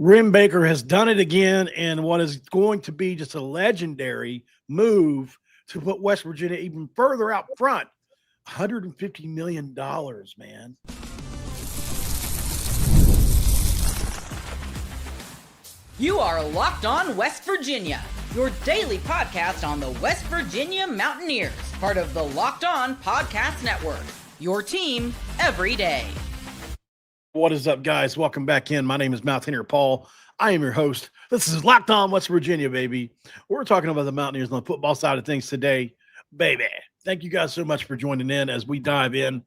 Wren Baker has done it again in what is going to be just a legendary move to put West Virginia even further out front. $150 million, man. You are Locked On West Virginia, your daily podcast on the West Virginia Mountaineers, part of the Locked On Podcast Network, your team every day. What is up, guys? Welcome back in. My name is Mountaineer Paul. I am your host. This is Locked On West Virginia, baby. We're talking about the Mountaineers on the football side of things today, baby. Thank you guys so much for joining in as we dive in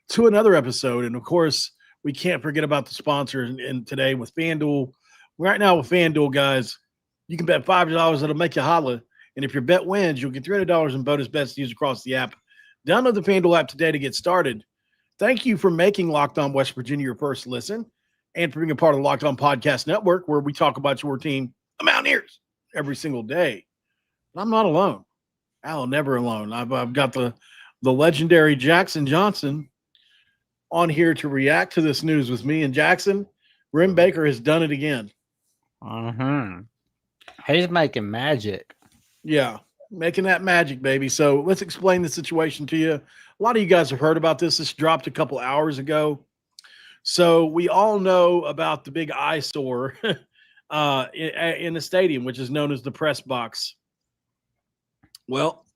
to another episode. And, of course, we can't forget about the sponsors in today with FanDuel. Right now with FanDuel, guys, you can bet $5 that'll make you holla. And if your bet wins, you'll get $300 in bonus bets to use across the app. Download the FanDuel app today to get started. Thank you for making Locked On West Virginia your first listen and for being a part of the Locked On Podcast Network, where we talk about your team, the Mountaineers, every single day. And I'm not alone. Al, never alone. I've got the legendary Jackson Johnson on here to react to this news with me. And Jackson, Wren Baker has done it again. He's making magic. Yeah, making that magic, baby. So let's explain the situation to you. A lot of you guys have heard about this. This dropped a couple hours ago. So we all know about the big eyesore in the stadium, which is known as the press box. Well,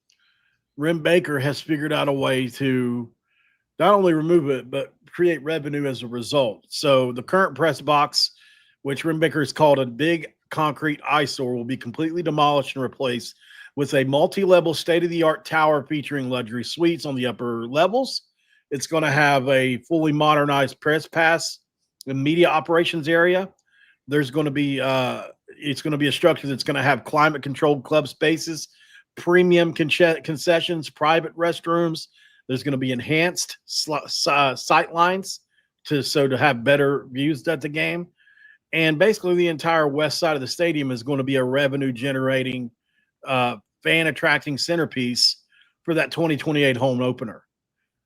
Wren Baker has figured out a way to not only remove it, but create revenue as a result. So the current press box, which Wren Baker has called a big concrete eyesore, will be completely demolished and replaced with a multi-level state-of-the-art tower featuring luxury suites on the upper levels. It's going to have a fully modernized press pass and media operations area. There's going to be it's going to be a structure that's going to have climate-controlled club spaces, premium concessions, private restrooms. There's going to be enhanced sight lines to have better views at the game. And basically the entire west side of the stadium is going to be a revenue-generating fan-attracting centerpiece for that 2028 home opener.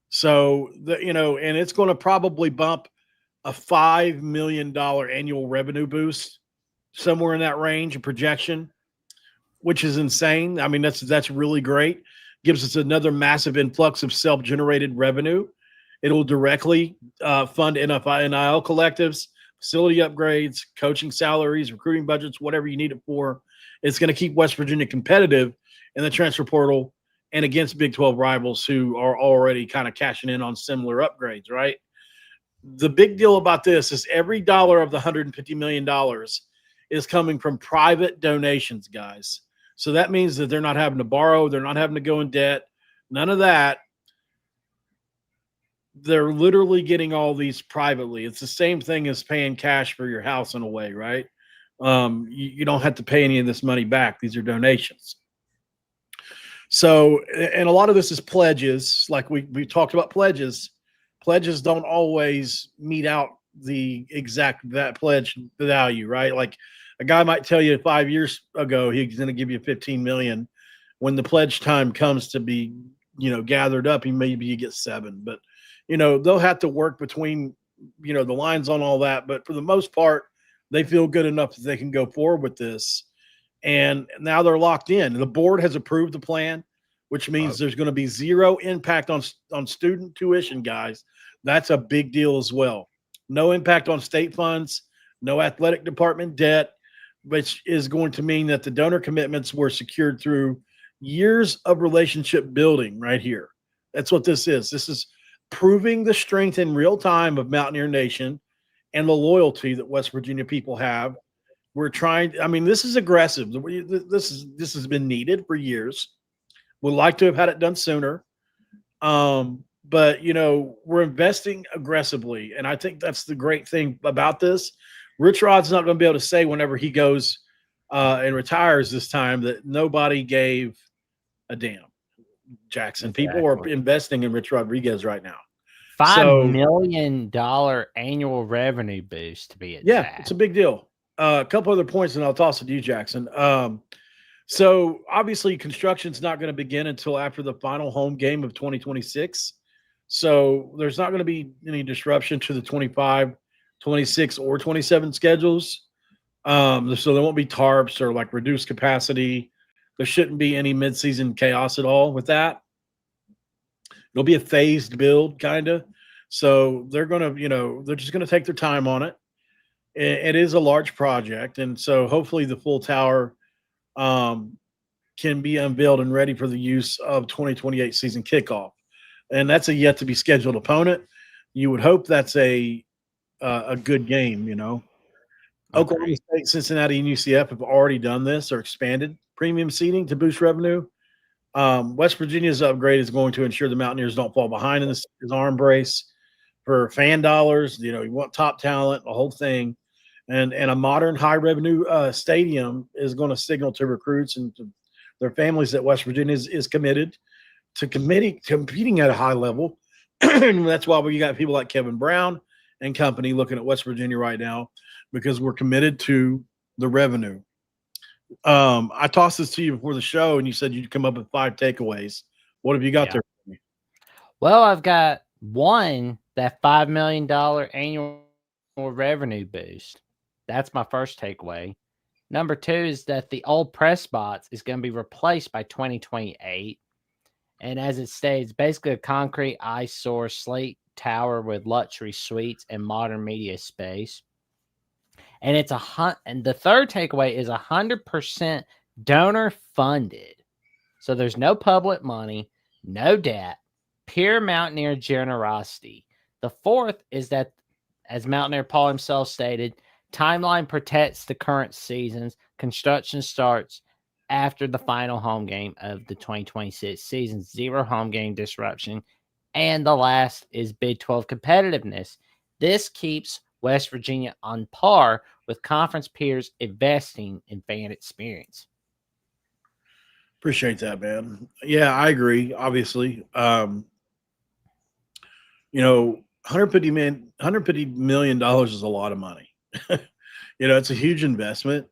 So, and it's going to probably bump a $5 million annual revenue boost, somewhere in that range of projection, which is insane. I mean, that's really great. Gives us another massive influx of self-generated revenue. It'll directly fund NIL collectives, facility upgrades, coaching salaries, recruiting budgets, whatever you need it for. It's going to keep West Virginia competitive in the transfer portal and against Big 12 rivals who are already kind of cashing in on similar upgrades, right? The big deal about this is every dollar of the $150 million is coming from private donations, guys. So that means that they're not having to borrow. They're not having to go in debt. None of that. They're literally getting all these privately. It's the same thing as paying cash for your house in a way, right? You don't have to pay any of this money back. These are donations. So, and a lot of this is pledges. Like we talked about pledges. Pledges don't always meet out the exact that pledge value, right? Like a guy might tell you 5 years ago he's going to give you $15 million. When the pledge time comes to be, gathered up, maybe you get $7 million. But they'll have to work between, the lines on all that. But for the most part, they feel good enough that they can go forward with this. And now they're locked in. The board has approved the plan, which means there's going to be zero impact on student tuition, guys. That's a big deal as well. No impact on state funds, no athletic department debt, which is going to mean that the donor commitments were secured through years of relationship building right here. That's what this is. This is proving the strength in real time of Mountaineer Nation and the loyalty that West Virginia people have. We're trying. I mean, this is aggressive. This has been needed for years. Would like to have had it done sooner, but we're investing aggressively, and I think that's the great thing about this. Rich Rod's not going to be able to say whenever he goes and retires this time that nobody gave a damn. Jackson, people are investing in Rich Rodriguez right now. $5 million annual revenue boost to be exact. Yeah, it's a big deal. A couple other points, and I'll toss it to you, Jackson. So obviously construction's not going to begin until after the final home game of 2026. So there's not going to be any disruption to the 25, 26, or 27 schedules. So there won't be tarps or like reduced capacity. There shouldn't be any midseason chaos at all with that. It'll be a phased build, kind of. So they're going to, they're just going to take their time on it. It is a large project. And so hopefully the full tower um, can be unveiled and ready for the use of 2028 season kickoff. And that's a yet to be scheduled opponent. You would hope that's a good game. Oklahoma State, Cincinnati, and UCF have already done this or expanded premium seating to boost revenue. West Virginia's upgrade is going to ensure the Mountaineers don't fall behind in this arm brace for fan dollars. You want top talent, the whole thing, and a modern high revenue stadium is going to signal to recruits and to their families that West Virginia is committed to competing at a high level. That's why we got people like Kevin Brown and company looking at West Virginia right now, because we're committed to the revenue. I tossed this to you before the show, and you said you'd come up with 5 takeaways. What have you got there for me? Well, I've got one, that $5 million annual revenue boost. That's my first takeaway. Number 2 is that the old press box is going to be replaced by 2028. And as it states, basically a concrete eyesore slate tower with luxury suites and modern media space. And and the third takeaway is 100% donor funded. So there's no public money, no debt, pure Mountaineer generosity. The fourth is that, as Mountaineer Paul himself stated, timeline protects the current seasons. Construction starts after the final home game of the 2026 season. 0 home game disruption. And the last is Big 12 competitiveness. This keeps West Virginia on par with conference peers investing in fan experience. Appreciate that, man. Yeah, I agree. Obviously, $150 million is a lot of money. It's a huge investment.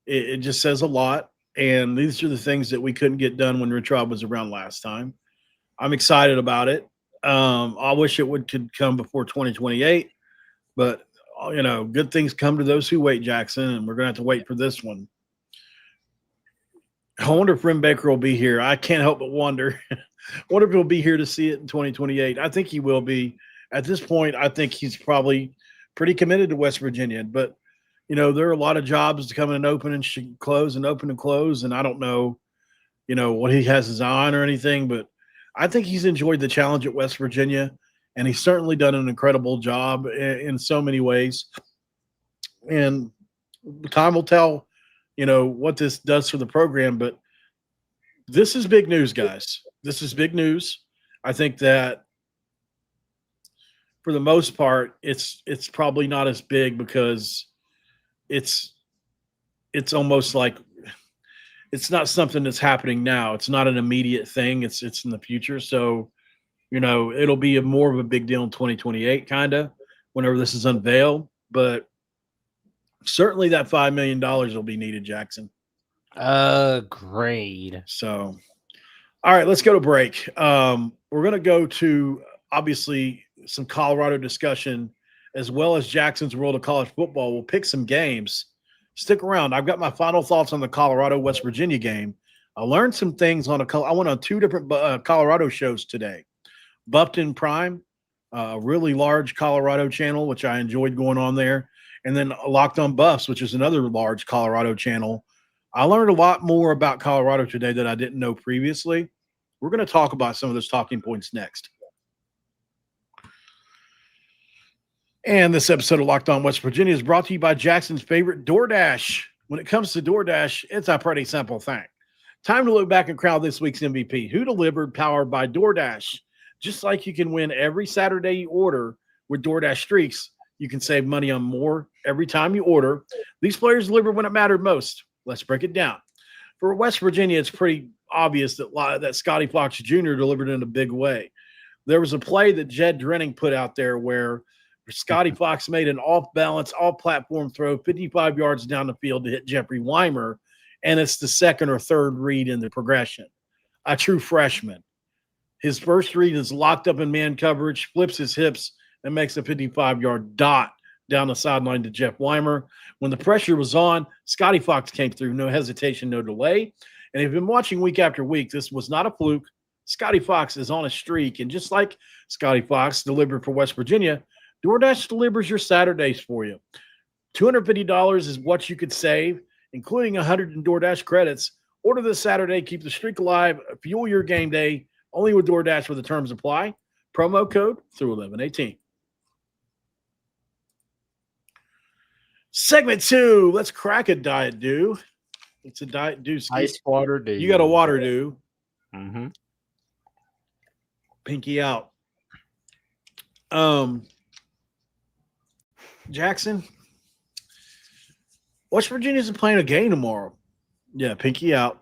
It just says a lot. And these are the things that we couldn't get done when Rich Rod was around last time. I'm excited about it. I wish it could come before 2028, but good things come to those who wait, Jackson, and we're going to have to wait for this one. I wonder if Wren Baker will be here. I can't help but wonder. I wonder if he'll be here to see it in 2028. I think he will be. At this point, I think he's probably pretty committed to West Virginia. But, there are a lot of jobs coming and open and close and open and close. And I don't know, what he has his eye on or anything. But I think he's enjoyed the challenge at West Virginia. And he's certainly done an incredible job in so many ways. And time will tell, what this does for the program. But this is big news, guys. This is big news. I think that for the most part, it's probably not as big because it's almost like it's not something that's happening now. It's not an immediate thing. It's in the future. So, it'll be more of a big deal in 2028, kind of, whenever this is unveiled. But certainly that $5 million will be needed, Jackson. Agreed. So, all right, let's go to break. We're going to go to, obviously, some Colorado discussion, as well as Jackson's World of College Football. We'll pick some games. Stick around. I've got my final thoughts on the Colorado-West Virginia game. I learned some things I went on 2 different Colorado shows today. Buffton Prime, a really large Colorado channel, which I enjoyed going on there. And then Locked on Buffs, which is another large Colorado channel. I learned a lot more about Colorado today that I didn't know previously. We're going to talk about some of those talking points next. And this episode of Locked on West Virginia is brought to you by Jackson's favorite, DoorDash. When it comes to DoorDash, it's a pretty simple thing. Time to look back and crown this week's MVP. Who delivered, powered by DoorDash. Just like you can win every Saturday you order with DoorDash Streaks, you can save money on more every time you order. These players deliver when it mattered most. Let's break it down. For West Virginia, it's pretty obvious that Scotty Fox Jr. delivered in a big way. There was a play that Jed Drenning put out there where Scotty Fox made an off-balance, all-platform throw 55 yards down the field to hit Jeffrey Weimer, and it's the second or third read in the progression. A true freshman. His first read is locked up in man coverage, flips his hips, and makes a 55-yard dot down the sideline to Jeff Weimer. When the pressure was on, Scotty Fox came through, no hesitation, no delay. And if you've been watching week after week, this was not a fluke. Scotty Fox is on a streak. And just like Scotty Fox delivered for West Virginia, DoorDash delivers your Saturdays for you. $250 is what you could save, including 100 in DoorDash credits. Order this Saturday, keep the streak alive, fuel your game day, only with DoorDash with the terms apply. Promo code through 11/18. Segment 2, let's crack a Diet Dew. It's a Diet Dew. Ice water Dew. You got a water Dew. Mm-hmm. Pinky out. Jackson, West Virginia's playing a game tomorrow. Yeah, pinky out.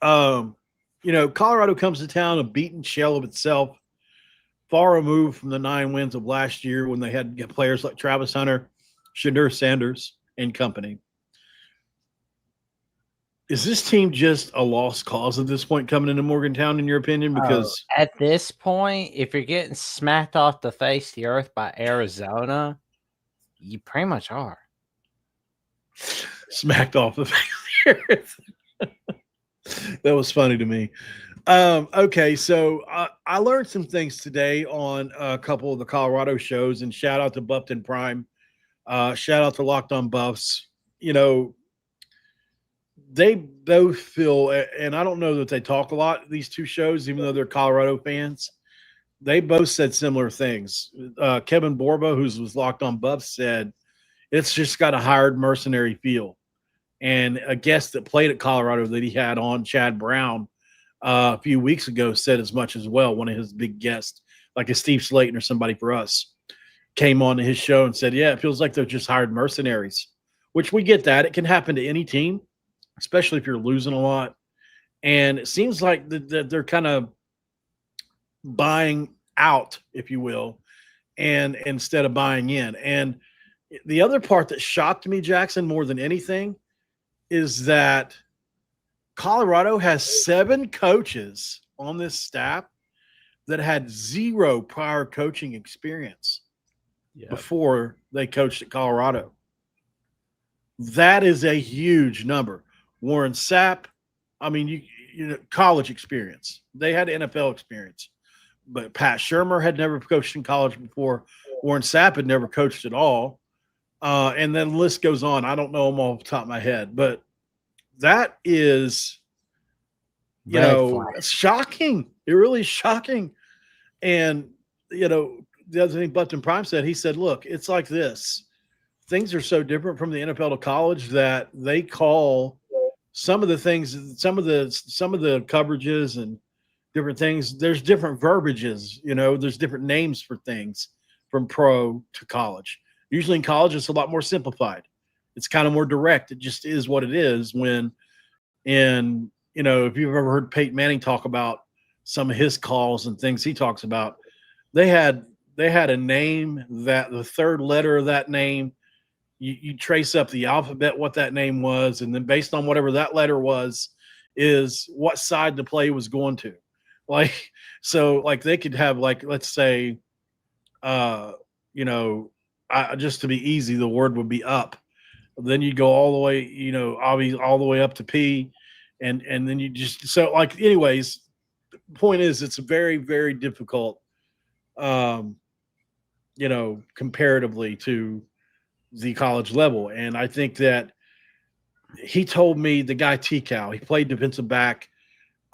Colorado comes to town a beaten shell of itself, far removed from the 9 wins of last year when they had players like Travis Hunter, Shadur Sanders, and company. Is this team just a lost cause at this point coming into Morgantown, in your opinion? Because at this point, if you're getting smacked off the face of the earth by Arizona, you pretty much are. Smacked off the face of the earth. That was funny to me. Okay, so I learned some things today on a couple of the Colorado shows, and shout out to Buffton Prime. Shout out to Locked On Buffs. They both feel, and I don't know that they talk a lot, these two shows, even though they're Colorado fans. They both said similar things. Kevin Borba, who was Locked On Buffs, said it's just got a hired mercenary feel. And a guest that played at Colorado that he had on, Chad Brown, a few weeks ago, said as much as well. One of his big guests, like a Steve Slayton or somebody for us, came on to his show and said, yeah, it feels like they're just hired mercenaries, which we get that. It can happen to any team, especially if you're losing a lot. And it seems like they're kind of buying out, if you will, and instead of buying in. And the other part that shocked me, Jackson, more than anything, is that Colorado has 7 coaches on this staff that had 0 prior coaching experience before they coached at Colorado. That is a huge number. Warren Sapp, college experience. They had NFL experience. But Pat Shurmur had never coached in college before. Warren Sapp had never coached at all. And then the list goes on. I don't know them off the top of my head. But that is, it's shocking. It really is shocking. And, the other thing Buffton Prime said, he said, look, it's like this. Things are so different from the NFL to college that they call some of the things, some of the coverages and different things. There's different verbiages, there's different names for things from pro to college. Usually in college, it's a lot more simplified. It's kind of more direct. It just is what it is. When if you've ever heard Peyton Manning talk about some of his calls and things he talks about, they had a name that the third letter of that name, you trace up the alphabet, what that name was, and then based on whatever that letter was, is what side the play was going to. So they could have, let's say, just to be easy, the word would be up. Then you go all the way, all the way up to P, and then you just anyways. The point is, it's very, very difficult, comparatively to the college level. And I think that he told me, the guy T-Cow, he played defensive back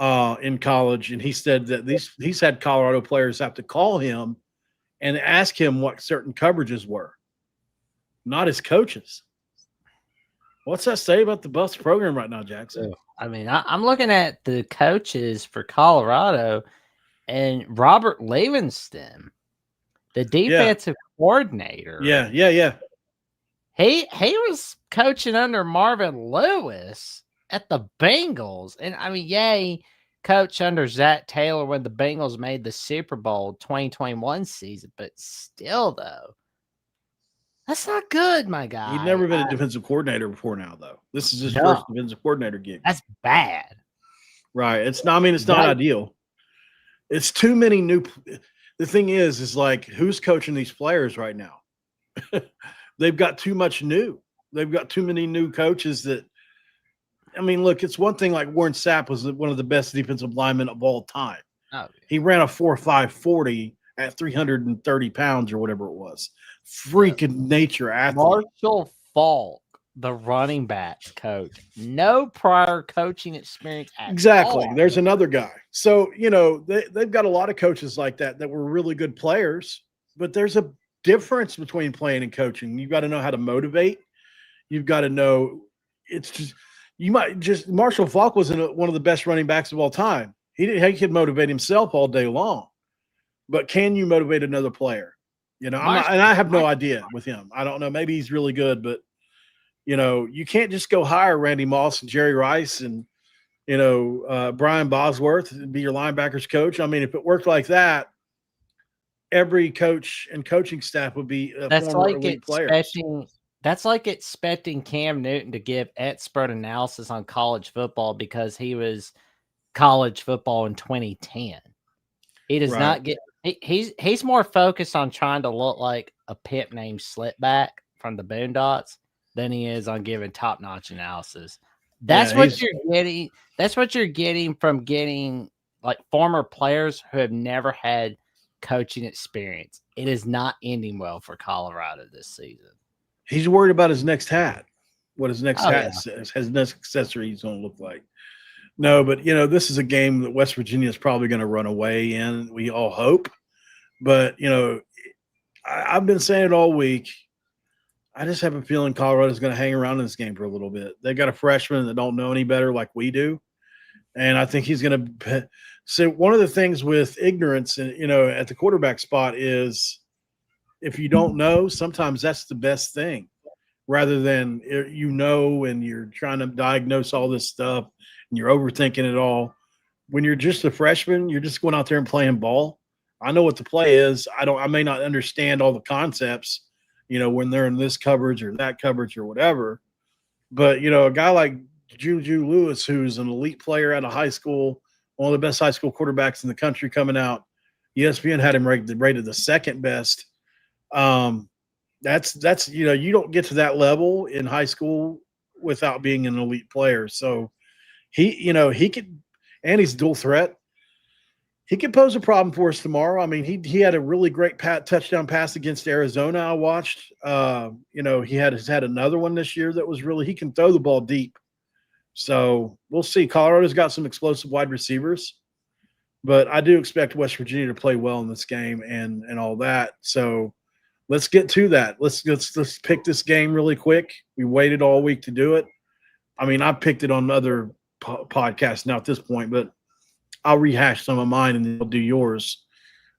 in college, and he said that he's had Colorado players have to call him and ask him what certain coverages were, not his coaches. What's that say about the Buffs program right now, Jackson? I'm looking at the coaches for Colorado, and Robert Levenstein, the defensive coordinator. Yeah. He was coaching under Marvin Lewis at the Bengals. And he coached under Zach Taylor when the Bengals made the Super Bowl 2021 season, but still, though, that's not good, my guy. He'd never been a defensive coordinator before now, though. This is his first defensive coordinator gig. That's bad. Right. It's not ideal. It's too many new. The thing is who's coaching these players right now? they've got too much new. They've got too many new coaches that, I mean, look, it's one thing like Warren Sapp was one of the best defensive linemen of all time. Oh, He ran a 4.5 40 at 330 pounds or whatever it was. Freaking nature athlete. Marshall Falk, the running backs coach, no prior coaching experience at Exactly. all. There's another guy. So, you know, they've got a lot of coaches like that were really good players, but there's a difference between playing and coaching. You've got to know how to motivate. You've got to know it's just, you might just, Marshall Falk wasn't one of the best running backs of all time. He could motivate himself all day long, but can you motivate another player? You know, and I have no idea with him. I don't know. Maybe he's really good, but you know, you can't just go hire Randy Moss and Jerry Rice and, you know, Brian Bosworth and be your linebackers coach. I mean, if it worked like that, every coach and coaching staff would be a former elite player. That's like expecting Cam Newton to give expert analysis on college football because he was college football in 2010. He does not get he's more focused on trying to look like a pimp named Slipback from the Boondocks than he is on giving top-notch analysis. That's what you're getting. That's what you're getting from getting like former players who have never had coaching experience. It is not ending well for Colorado this season. He's worried about his next hat, what his next hat says, his next accessory he's going to look like. No, but, you know, this is a game that West Virginia is probably going to run away in, we all hope. But, you know, I've been saying it all week. I just have a feeling Colorado's going to hang around in this game for a little bit. They got a freshman that don't know any better like we do. And I think he's going to – so one of the things with ignorance, and you know, at the quarterback spot is if you don't know, sometimes that's the best thing rather than, you know, and you're trying to diagnose all this stuff and you're overthinking it all. When you're just a freshman, you're just going out there and playing ball. I know what the play is. I may not understand all the concepts, you know, when they're in this coverage or that coverage or whatever. But, you know, a guy like Juju Lewis, who's an elite player out of high school, one of the best high school quarterbacks in the country coming out, ESPN had him rated the second best. That's you know, you don't get to that level in high school without being an elite player. So he could, and he's dual threat. He could pose a problem for us tomorrow. I mean, he had a really great touchdown pass against Arizona. I watched. You know, has had another one this year that was really, he can throw the ball deep. So we'll see. Colorado's got some explosive wide receivers, but I do expect West Virginia to play well in this game and all that. So let's get to that. Let's pick this game really quick. We waited all week to do it. I mean, I picked it on other podcasts now at this point, but I'll rehash some of mine and then you'll do yours.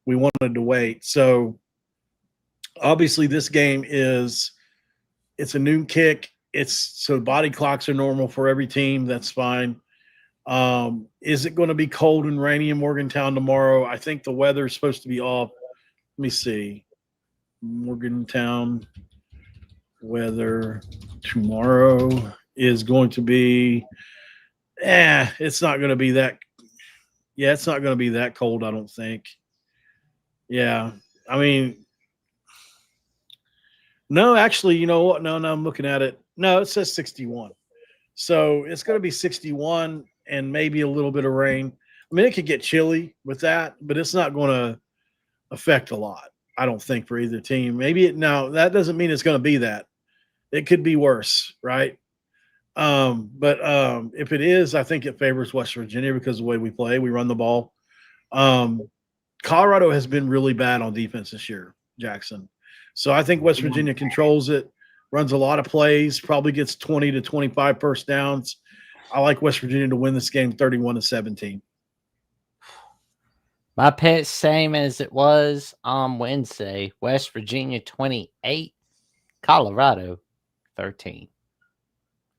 We wanted to wait. So obviously this game it's a noon kick. So body clocks are normal for every team. That's fine. Is it going to be cold and rainy in Morgantown tomorrow? I think the weather is supposed to be off. Let me see. Morgantown weather tomorrow is going to be it's not going to be that. Yeah, it's not going to be that cold, I don't think. Yeah. I mean, no, actually, you know what? No, I'm looking at it. No, it says 61. So it's going to be 61 and maybe a little bit of rain. I mean, it could get chilly with that, but it's not going to affect a lot, I don't think, for either team. Now, that doesn't mean it's going to be that. It could be worse, right? But if it is, I think it favors West Virginia because of the way we play. We run the ball. Colorado has been really bad on defense this year, Jackson. So I think West Virginia controls it, runs a lot of plays, probably gets 20 to 25 first downs. I like West Virginia to win this game 31-17. My pick, same as it was on Wednesday. West Virginia 28, Colorado 13.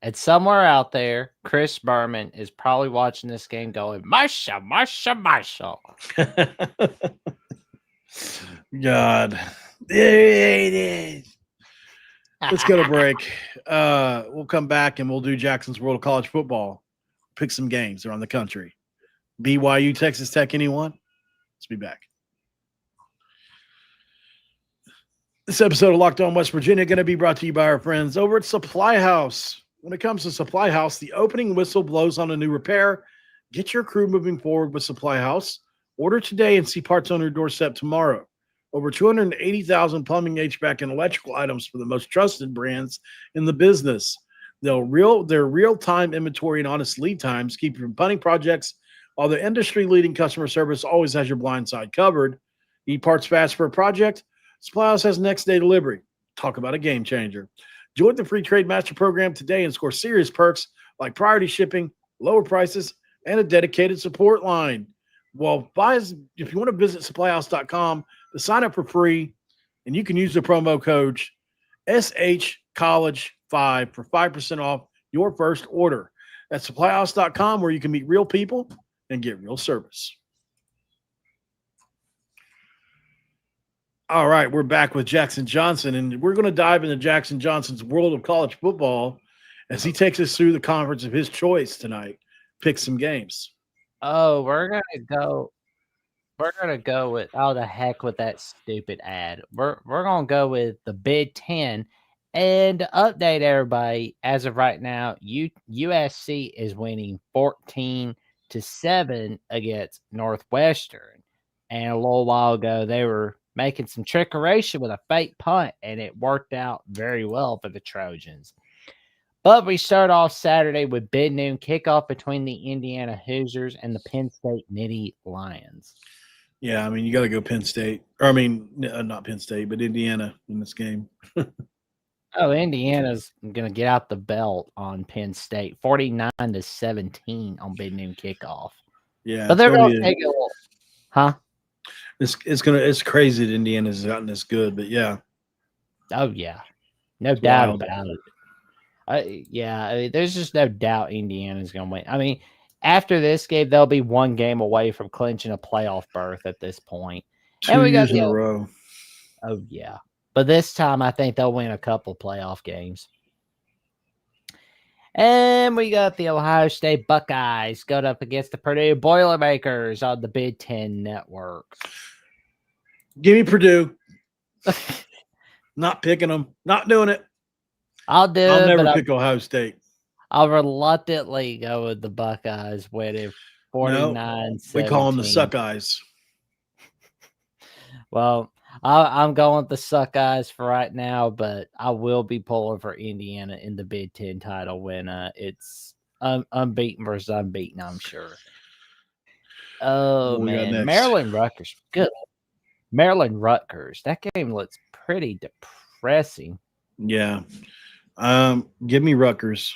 And somewhere out there, Chris Berman is probably watching this game going, Marsha. God. There it is. Let's go to break. We'll come back and we'll do Jackson's World of College Football. Pick some games around the country. BYU, Texas Tech, anyone? Let's be back. This episode of Locked On West Virginia going to be brought to you by our friends over at Supply House. When it comes to Supply House, the opening whistle blows on a new repair. Get your crew moving forward with Supply House. Order today and see parts on your doorstep tomorrow. Over 280,000 plumbing, HVAC, and electrical items for the most trusted brands in the business. Their real-time inventory and honest lead times keep you from punting projects, while the industry-leading customer service always has your blind side covered. Need parts fast for a project? Supply House has next-day delivery. Talk about a game changer. Join the free Trade Master program today and score serious perks like priority shipping, lower prices, and a dedicated support line. Well, if you want to visit supplyhouse.com to sign up for free, and you can use the promo code SHCollege5 for 5% off your first order. That's supplyhouse.com, where you can meet real people and get real service. All right, we're back with Jackson Johnson, and we're going to dive into Jackson Johnson's world of college football as he takes us through the conference of his choice tonight. Pick some games. Oh, we're gonna go with the heck with that stupid ad. We're gonna go with the Big Ten. And to update everybody, as of right now, USC is winning 14-7 against Northwestern. And a little while ago, they were making some trickeration with a fake punt, and it worked out very well for the Trojans. But we start off Saturday with big noon kickoff between the Indiana Hoosiers and the Penn State Nittany Lions. Yeah, I mean, you got to go Penn State. Or, I mean, not Penn State, but Indiana in this game. Oh, Indiana's going to get out the belt on Penn State, 49-17 on big noon kickoff. Yeah, but they're going to take a little, huh? It's crazy that Indiana's gotten this good, but yeah. Oh yeah, no doubt about it. There's just no doubt Indiana's going to win. I mean, after this game, they'll be one game away from clinching a playoff berth at this point. 2 years in a row. Oh yeah, but this time I think they'll win a couple playoff games. And we got the Ohio State Buckeyes going up against the Purdue Boilermakers on the Big Ten Network. Give me Purdue. Not picking them. Not doing it. I'll never pick Ohio State. I'll reluctantly go with the Buckeyes winning 49-17. We call them the Suckeyes. Well, I'm going with the Suckeyes for right now, but I will be pulling for Indiana in the Big Ten title when it's unbeaten versus unbeaten, I'm sure. Oh, man. Maryland Rutgers. Good. Maryland Rutgers. That game looks pretty depressing. Yeah. Give me Rutgers.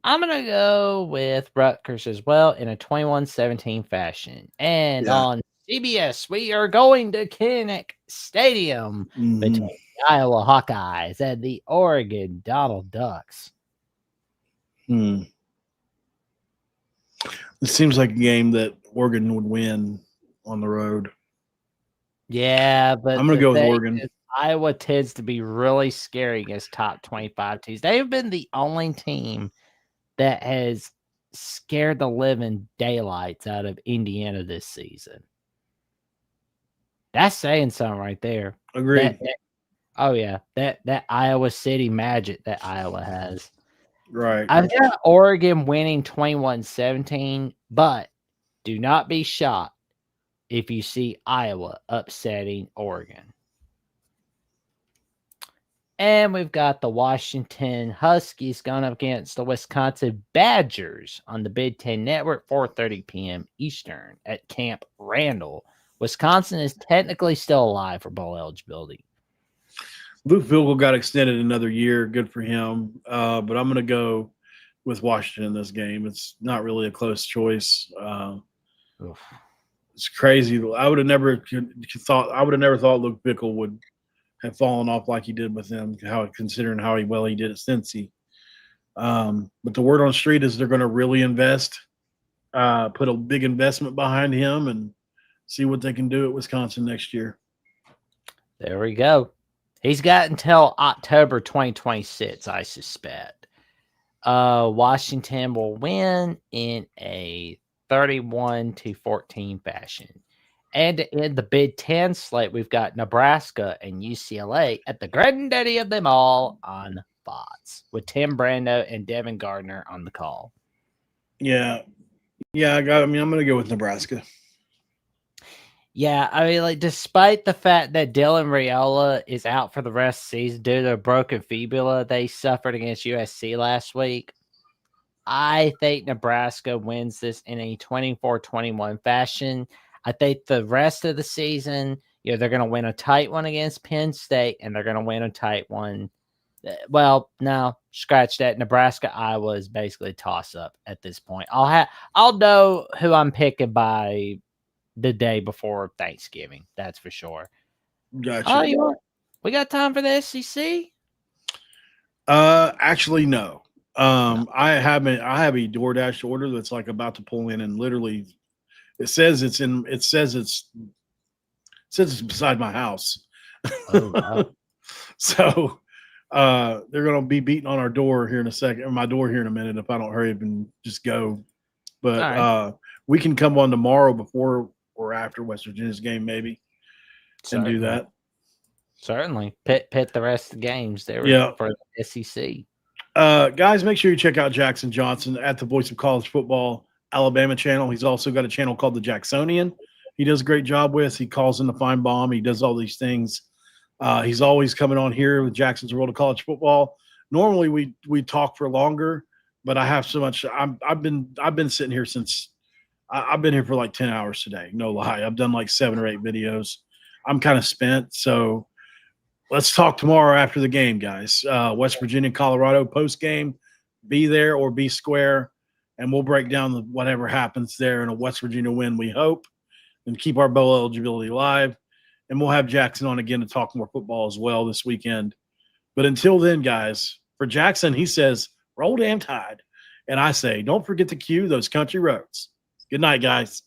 I'm going to go with Rutgers as well in a 21-17 fashion. And on CBS, we are going to Kinnick Stadium between the Iowa Hawkeyes and the Oregon Donald Ducks. It seems like a game that Oregon would win on the road. Yeah, but I'm going to go with Oregon. Iowa tends to be really scary against top 25 teams. They have been the only team that has scared the living daylights out of Indiana this season. That's saying something right there. Agreed. That Iowa City magic that Iowa has. Right. I've got Oregon winning 21-17, but do not be shocked if you see Iowa upsetting Oregon. And we've got the Washington Huskies going up against the Wisconsin Badgers on the Big Ten Network, 4:30 p.m. Eastern at Camp Randall. Wisconsin is technically still alive for bowl eligibility. Luke Fickell got extended another year. Good for him. But I'm going to go with Washington in this game. It's not really a close choice. It's crazy. I would have never thought Luke Fickell would have fallen off like he did with them, considering how well he did at Cincy. But the word on the street is they're going to really invest, put a big investment behind him, and see what they can do at Wisconsin next year. There we go. He's got until October 2026, I suspect. Washington will win in a 31-14 fashion. And in the Big Ten slate, we've got Nebraska and UCLA at the granddaddy of them all on Fox with Tim Brando and Devin Gardner on the call. Yeah. I'm going to go with Nebraska. Yeah, I mean, like, despite the fact that Dylan Raiola is out for the rest of the season due to a broken fibula they suffered against USC last week, I think Nebraska wins this in a 24-21 fashion. I think the rest of the season, they're going to win a tight one against Penn State, and they're going to win a tight one. Well, no, scratch that. Nebraska, Iowa is basically a toss-up at this point. I'll know who I'm picking by the day before Thanksgiving. That's for sure. Gotcha. We got time for the SEC? Actually, no. I have a DoorDash order that's like about to pull in, and literally, it says it's beside my house. Oh, wow. So, they're gonna be beating on our door here in a second, or my door here in a minute, if I don't hurry up and just go. But Right. we can come on tomorrow before or after West Virginia's game, maybe, and do that. Certainly. Pit the rest of the games there for the SEC. Guys, make sure you check out Jackson Johnson at the Voice of College Football Alabama channel. He's also got a channel called The Jacksonian. He does a great job with. He calls in the fine bomb. He does all these things. He's always coming on here with Jackson's World of College Football. Normally we talk for longer, but I have so much. I've been sitting here since I've been here for like 10 hours today. No lie. I've done like 7 or 8 videos. I'm kind of spent. So let's talk tomorrow after the game, guys. West Virginia, Colorado post game. Be there or be square, and we'll break down whatever happens there in a West Virginia win, we hope, and keep our bowl eligibility alive. And we'll have Jackson on again to talk more football as well this weekend. But until then, guys, for Jackson, he says, roll damn tide. And I say, don't forget to cue those country roads. Good night, guys.